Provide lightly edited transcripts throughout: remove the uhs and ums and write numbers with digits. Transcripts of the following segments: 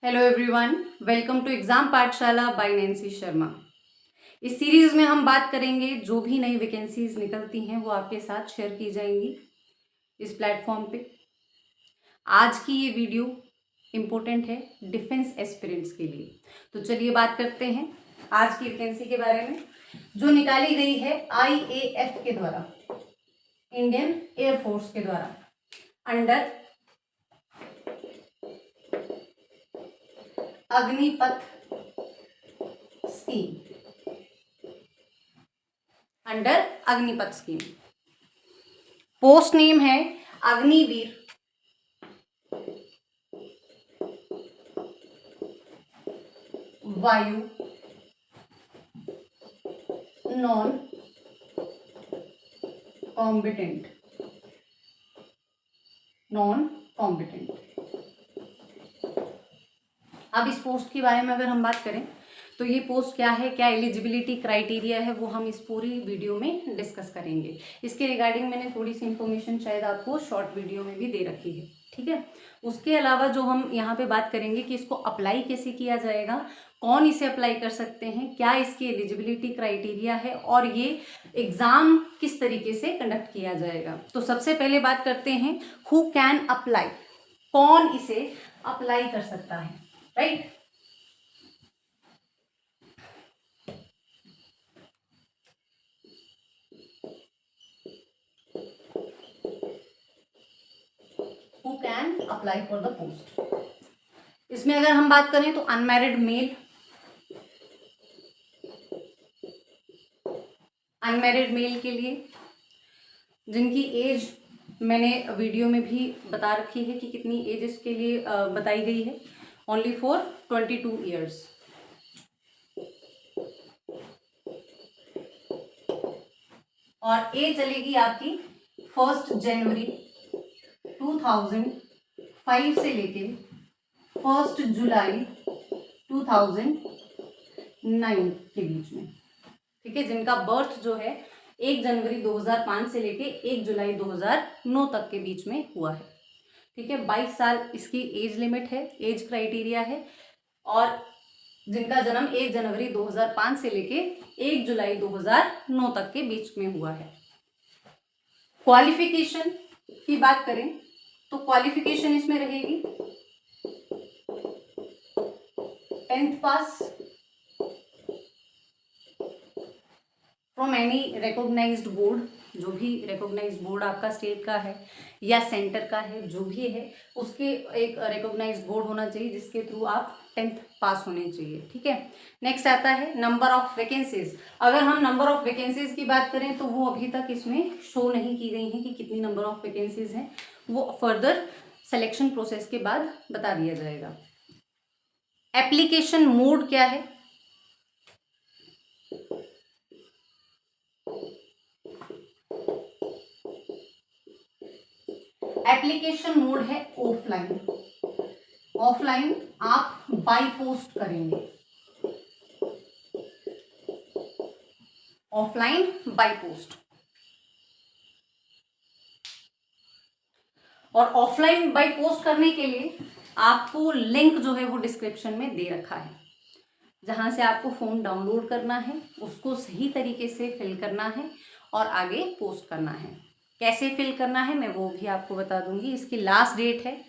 Hello everyone, welcome to exam Pathshala by Nancy Sharma. इस series में हम बात करेंगे जो भी नई वैकेंसीज निकलती हैं वो आपके साथ शेयर की जाएंगी इस प्लेटफॉर्म पे। आज की ये वीडियो इम्पोर्टेंट है डिफेंस एस्पिरेंट्स के लिए। तो चलिए बात करते हैं आज की वैकेंसी के बारे में जो निकाली गई है IAF के द्वारा, इंडियन एयरफोर्स के द्वारा, under Agnipath scheme. Under Agnipath scheme post name है अग्निवीर वायु नॉन कॉम्बिटेंट अब इस पोस्ट के बारे में अगर हम बात करें तो ये पोस्ट क्या है, क्या एलिजिबिलिटी क्राइटेरिया है, वो हम इस पूरी वीडियो में डिस्कस करेंगे। इसके रिगार्डिंग मैंने थोड़ी सी इन्फॉर्मेशन शायद आपको शॉर्ट वीडियो में भी दे रखी है, ठीक है। उसके अलावा जो हम यहाँ पे बात करेंगे कि इसको अप्लाई कैसे किया जाएगा, कौन इसे अप्लाई कर सकते हैं, क्या इसकी एलिजिबिलिटी क्राइटेरिया है और ये एग्ज़ाम किस तरीके से कंडक्ट किया जाएगा। तो सबसे पहले बात करते हैं हु कैन अप्लाई, कौन इसे अप्लाई कर सकता है, right. Who can apply for the post. इसमें अगर हम बात करें तो अनमैरिड मेल, अनमैरिड मेल के लिए जिनकी एज मैंने वीडियो में भी बता रखी है कि कितनी एज इसके लिए बताई गई है, ओनली फॉर 22 ईयर्स। और एज चलेगी आपकी 1 जनवरी 2005 से लेके 1 जुलाई 2009 के बीच में, ठीक है। जिनका बर्थ जो है 1 जनवरी 2005 से लेके 1 जुलाई 2009 तक के बीच में हुआ है, ठीक है। 22 साल इसकी एज लिमिट है, एज क्राइटेरिया है। और जिनका जन्म 1 जनवरी 2005 से लेके 1 जुलाई 2009 तक के बीच में हुआ है। क्वालिफिकेशन की बात करें तो क्वालिफिकेशन इसमें रहेगी 10th pass from any recognised board, जो भी रिकॉग्नाइज्ड बोर्ड आपका स्टेट का है या सेंटर का है, जो भी है उसके एक रिकॉग्नाइज्ड बोर्ड होना चाहिए जिसके थ्रू आप 10th पास होने चाहिए, ठीक है। नेक्स्ट आता है नंबर ऑफ वैकेंसीज। अगर हम नंबर ऑफ वैकेंसीज की बात करें तो वो अभी तक इसमें शो नहीं की गई हैं कि कितनी नंबर ऑफ वैकेंसीज हैं, वो फर्दर सिलेक्शन प्रोसेस के बाद बता दिया जाएगा। एप्लीकेशन मोड क्या है, एप्लीकेशन मोड है ऑफलाइन। ऑफलाइन आप बाय पोस्ट करेंगे, ऑफलाइन बाय पोस्ट। और ऑफलाइन बाय पोस्ट करने के लिए आपको लिंक जो है वो डिस्क्रिप्शन में दे रखा है, जहां से आपको फॉर्म डाउनलोड करना है, उसको सही तरीके से फिल करना है और आगे पोस्ट करना है। कैसे फिल करना है मैं वो भी आपको बता दूंगी। इसकी लास्ट डेट है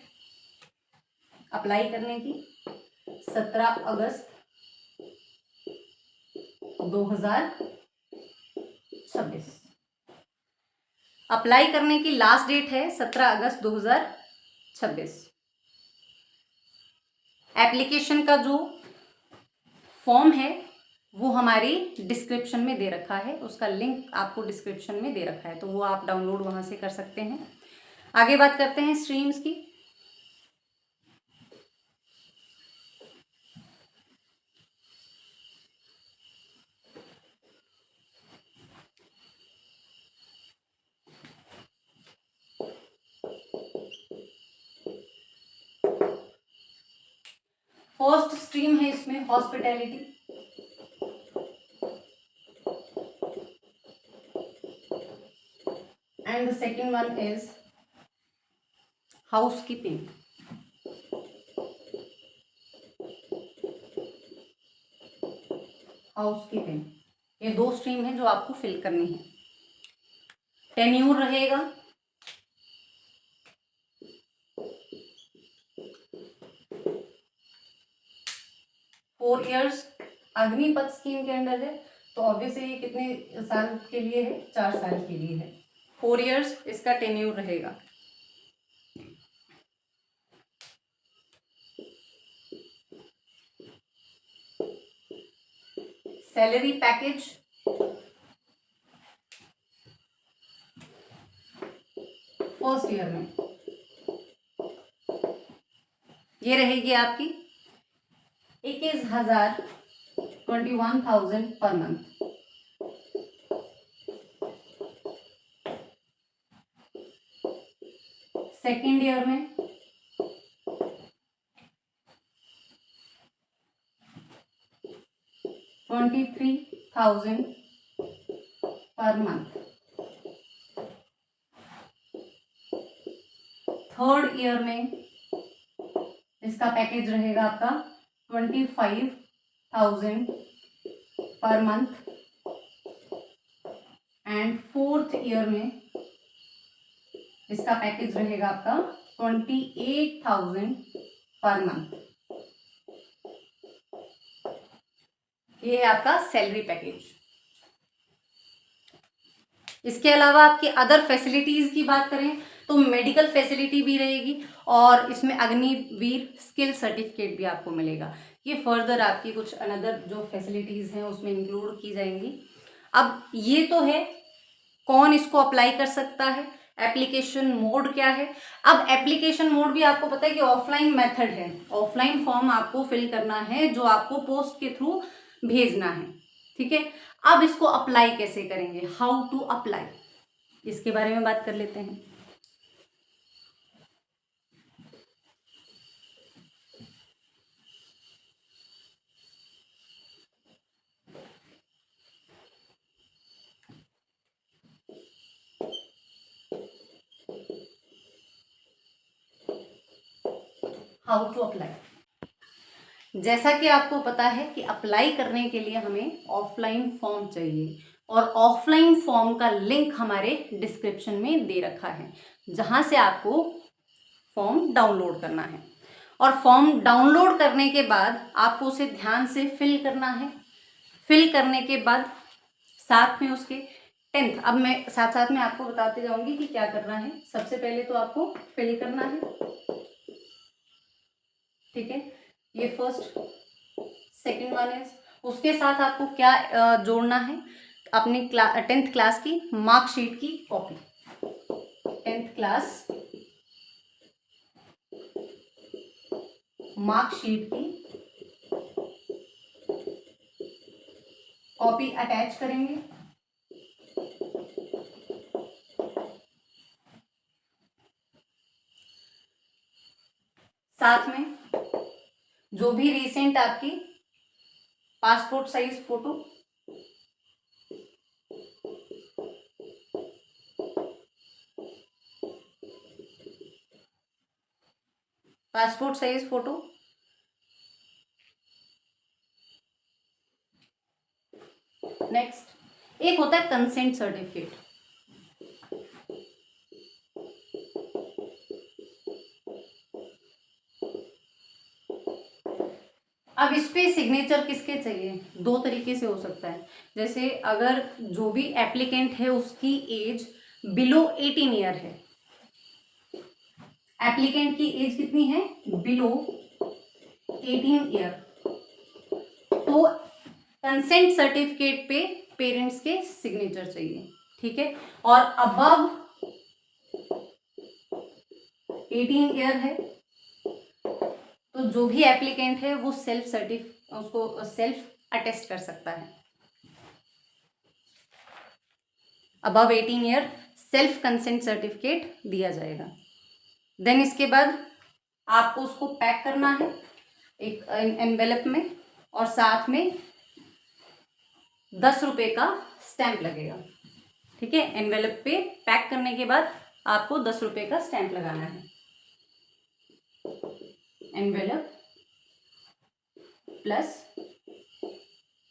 अप्लाई करने की 17 अगस्त 2026। अप्लाई करने की लास्ट डेट है 17 अगस्त 2026। एप्लीकेशन का जो फॉर्म है वो हमारी डिस्क्रिप्शन में दे रखा है, उसका लिंक आपको डिस्क्रिप्शन में दे रखा है, तो वो आप डाउनलोड वहां से कर सकते हैं। आगे बात करते हैं स्ट्रीम्स की। फर्स्ट स्ट्रीम है इसमें hospitality, and the second one is housekeeping. Housekeeping, ये 2 स्ट्रीम है जो आपको फिल करनी है। टेन्यूर रहेगा 4 इयर्स। अग्निपथ स्कीम के अंडर है तो ऑब्वियसली ये कितने साल के लिए है? 4 साल के लिए है। 4 इयर्स इसका टेन्यूर रहेगा। सैलरी पैकेज फर्स्ट ईयर में ये रहेगी आपकी 21,000 21,000 पर मंथ। सेकेंड ईयर में 23,000 पर मंथ। थर्ड ईयर में इसका पैकेज रहेगा आपका 25,000 per month. And fourth year में इसका पैकेज रहेगा आपका 28,000 पर मंथ। ये है आपका सैलरी पैकेज। इसके अलावा आपकी अदर फैसिलिटीज की बात करें तो मेडिकल फैसिलिटी भी रहेगी और इसमें अग्निवीर स्किल सर्टिफिकेट भी आपको मिलेगा। ये फर्दर आपकी कुछ अनदर जो फैसिलिटीज हैं उसमें इंक्लूड की जाएंगी। अब ये तो है कौन इसको अप्लाई कर सकता है, एप्लीकेशन मोड क्या है। अब एप्लीकेशन मोड भी आपको पता है कि ऑफलाइन मेथड है, ऑफलाइन फॉर्म आपको फिल करना है जो आपको पोस्ट के थ्रू भेजना है, ठीक है। अब इसको अप्लाई कैसे करेंगे, हाउ टू अप्लाई, इसके बारे में बात कर लेते हैं। हाउ टू अप्लाई, जैसा कि आपको पता है कि अप्लाई करने के लिए हमें ऑफलाइन फॉर्म चाहिए और ऑफलाइन फॉर्म का लिंक हमारे डिस्क्रिप्शन में दे रखा है जहां से आपको फॉर्म डाउनलोड करना है। और फॉर्म डाउनलोड करने के बाद आपको उसे ध्यान से फिल करना है। फिल करने के बाद साथ में उसके 10th, अब मैं साथ साथ में आपको बताते जाऊंगी कि क्या करना है। सबसे पहले तो आपको फिल करना है, ठीक है, ये फर्स्ट। सेकंड वन इज उसके साथ आपको क्या जोड़ना है, अपनी 10th क्लास की मार्कशीट की कॉपी, 10th क्लास मार्कशीट की कॉपी अटैच करेंगे। साथ में जो भी रिसेंट आपकी passport size photo, passport size photo, next एक होता है कंसेंट सर्टिफिकेट। अब इस पे सिग्नेचर किसके चाहिए, 2 तरीके से हो सकता है। जैसे अगर जो भी एप्लीकेंट है उसकी एज बिलो 18 ईयर है, एप्लीकेंट की एज कितनी है, बिलो 18 ईयर, तो कंसेंट सर्टिफिकेट पे पेरेंट्स के सिग्नेचर चाहिए, ठीक है। और अबव 18 ईयर है तो जो भी एप्लीकेंट है वो उसको सेल्फ अटेस्ट कर सकता है। Above 18 year self consent certificate दिया जाएगा। देन इसके बाद आपको उसको पैक करना है एक एनवेलप में और साथ में 10 रुपये का स्टैंप लगेगा, ठीक है। एनवेलप पे पैक करने के बाद आपको 10 रुपये का स्टैंप लगाना है। एनवेलप प्लस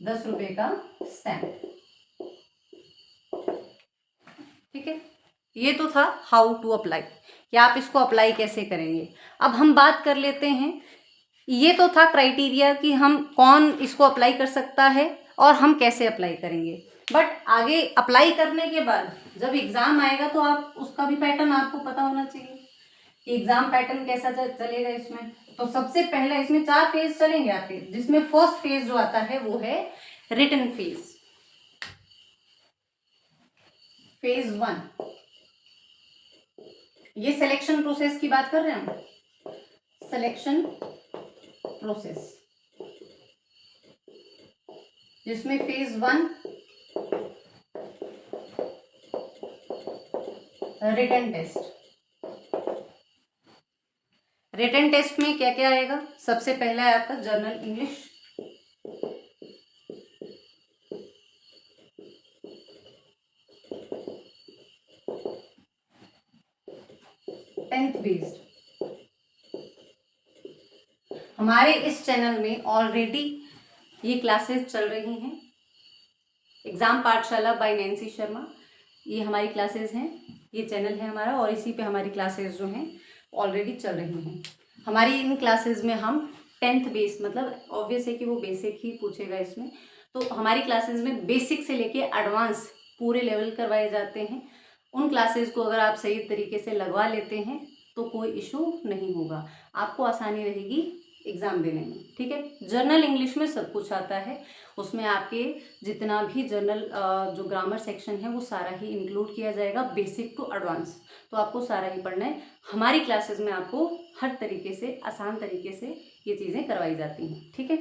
10 रुपए का स्टैम्प। ठीक है, ये तो था हाउ टू अप्लाई, कि आप इसको अप्लाई कैसे करेंगे। अब हम बात कर लेते हैं, ये तो था क्राइटेरिया कि हम कौन इसको अप्लाई कर सकता है और हम कैसे अप्लाई करेंगे। बट आगे अप्लाई करने के बाद जब एग्ज़ाम आएगा तो आप उसका भी पैटर्न आपको पता होना चाहिए कि एग्ज़ाम पैटर्न कैसा चलेगा इसमें। तो सबसे पहले इसमें 4 फेज चलेंगे आपके, जिसमें फर्स्ट फेज जो आता है वो है रिटन फेज, फेज 1। ये सिलेक्शन प्रोसेस की बात कर रहे हैं हम, सिलेक्शन प्रोसेस, जिसमें phase 1 written test. Written test में क्या क्या आएगा? सबसे पहला है आपका जर्नल इंग्लिश, टेंथ बेस्ड। हमारे इस चैनल में ऑलरेडी ये क्लासेस चल रही हैं, exam Pathshala bye Nancy Sharma, ये हमारी क्लासेस हैं, ये चैनल है हमारा और इसी पे हमारी क्लासेस जो हैं ऑलरेडी चल रही हैं। हमारी इन क्लासेस में हम 10th बेस, मतलब ऑब्वियस है कि वो बेसिक ही पूछेगा इसमें, तो हमारी क्लासेस में बेसिक से लेके एडवांस पूरे लेवल करवाए जाते हैं। उन क्लासेस को अगर आप सही तरीके से लगवा लेते हैं तो कोई इशू नहीं होगा, आपको आसानी रहेगी एग्ज़ाम देने में। ठीक है, जर्नल इंग्लिश में सब कुछ आता है, उसमें आपके जितना भी जर्नल जो ग्रामर सेक्शन है वो सारा ही इंक्लूड किया जाएगा, बेसिक टू एडवांस, तो आपको सारा ही पढ़ना है। हमारी क्लासेस में आपको हर तरीके से आसान तरीके से ये चीज़ें करवाई जाती हैं। ठीक है,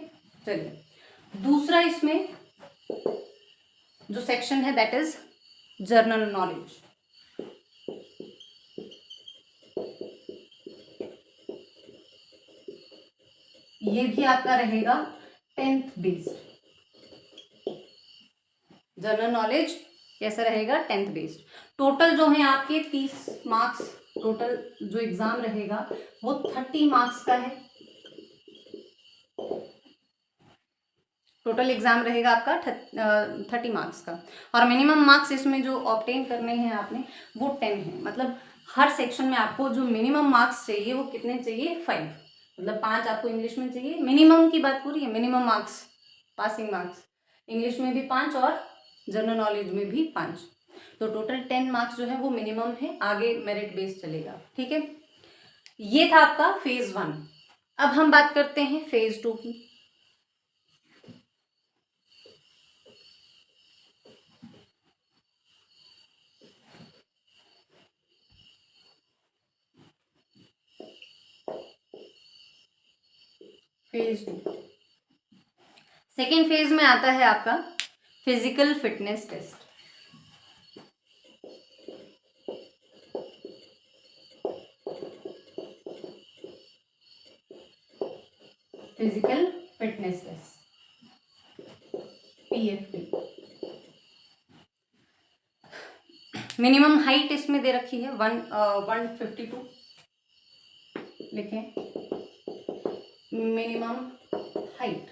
चलिए दूसरा इसमें जो सेक्शन है दैट इज जर्नल नॉलेज। ये भी आपका रहेगा 10th बेस्ड। जनरल नॉलेज कैसा रहेगा? 10th based. टोटल जो है आपके 30 मार्क्स, टोटल जो एग्जाम रहेगा वो 30 मार्क्स का है। टोटल एग्जाम रहेगा आपका 30 मार्क्स का, और मिनिमम मार्क्स इसमें जो ऑब्टेन करने हैं आपने वो 10 है। मतलब हर सेक्शन में आपको जो मिनिमम मार्क्स चाहिए वो कितने चाहिए? 5, मतलब 5 आपको इंग्लिश में चाहिए। मिनिमम की बात पूरी है, minimum marks, passing marks English में भी 5 और जनरल नॉलेज में भी 5, तो टोटल 10 मार्क्स जो है वो मिनिमम है, आगे मेरिट बेस चलेगा। ठीक है, ये था आपका फेज 1। अब हम बात करते हैं फेज 2 की। फेज 2 सेकेंड फेज में आता है आपका physical fitness test. Physical fitness test, PFT। Minimum height इसमें दे रखी है 152, लिखें मिनिमम हाइट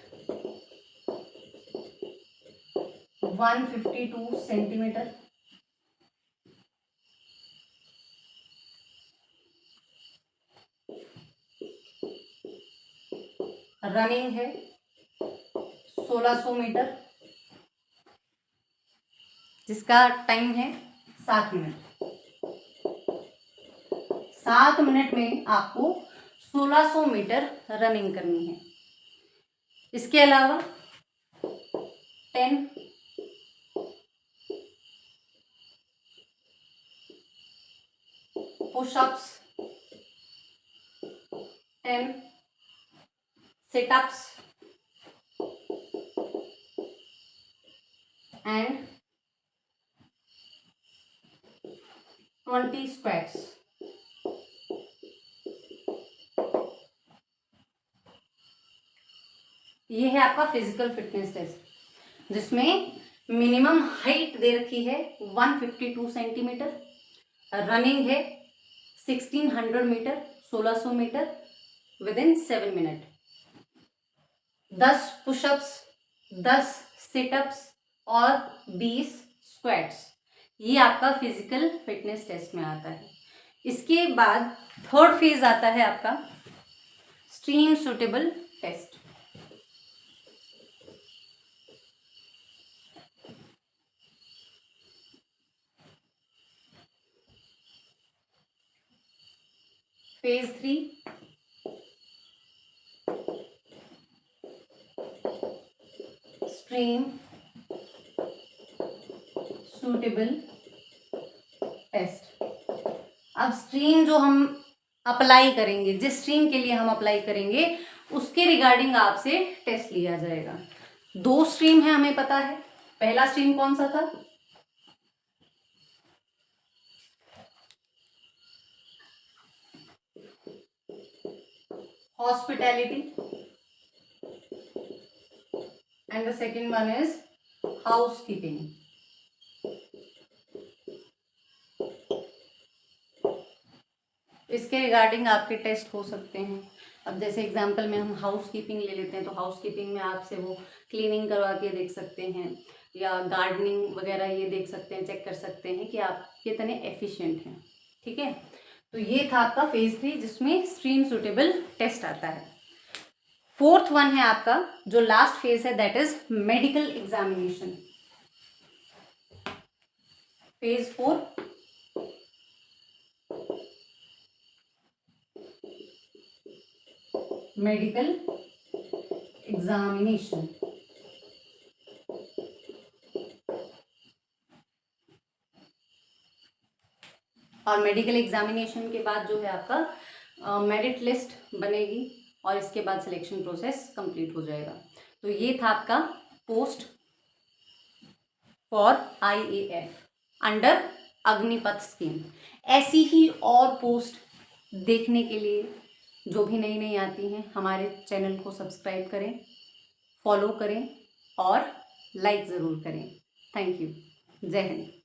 152 सेंटीमीटर। रनिंग है 1600 मीटर, जिसका टाइम है 7 मिनट। 7 मिनट में आपको 1600 मीटर रनिंग करनी है। इसके अलावा 10 पुशअप्स, 10 सिटअप्स एंड 20 स्क्वैट्स। ये है आपका फिजिकल फिटनेस टेस्ट, जिसमें मिनिमम हाइट दे रखी है 152 सेंटीमीटर, रनिंग है 1600 metre, 1600 metre within 7 minute, 10 pushups, 10 situps और 20 स्क्वाट्स। ये आपका फिजिकल फिटनेस टेस्ट में आता है। इसके बाद थर्ड फेज आता है आपका stream suitable test. Phase 3 stream suitable test. अब स्ट्रीम जो हम अप्लाई करेंगे, जिस स्ट्रीम के लिए हम अप्लाई करेंगे उसके रिगार्डिंग आपसे टेस्ट लिया जाएगा। 2 स्ट्रीम है, हमें पता है। पहला स्ट्रीम कौन सा था? Hospitality, and the second one is housekeeping. इसके रिगार्डिंग आपके टेस्ट हो सकते हैं। अब जैसे एग्जांपल में हम हाउसकीपिंग ले लेते हैं, तो हाउसकीपिंग में आपसे वो क्लीनिंग करवा के देख सकते हैं, या गार्डनिंग वगैरह ये देख सकते हैं, चेक कर सकते हैं कि आप कितने एफिशिएंट हैं। ठीक है, तो ये था आपका फेज 3 जिसमें स्ट्रीम सूटेबल टेस्ट आता है। फोर्थ वन है आपका जो लास्ट फेज है, that is medical examination. Phase 4 medical examination. और मेडिकल एग्जामिनेशन के बाद जो है आपका मेरिट लिस्ट बनेगी और इसके बाद सिलेक्शन प्रोसेस कंप्लीट हो जाएगा। तो ये था आपका post for IAF under Agnipath scheme. ऐसी ही और पोस्ट देखने के लिए जो भी नई नई आती हैं हमारे चैनल को सब्सक्राइब करें, फॉलो करें और लाइक ज़रूर करें। Thank you. जय हिंद।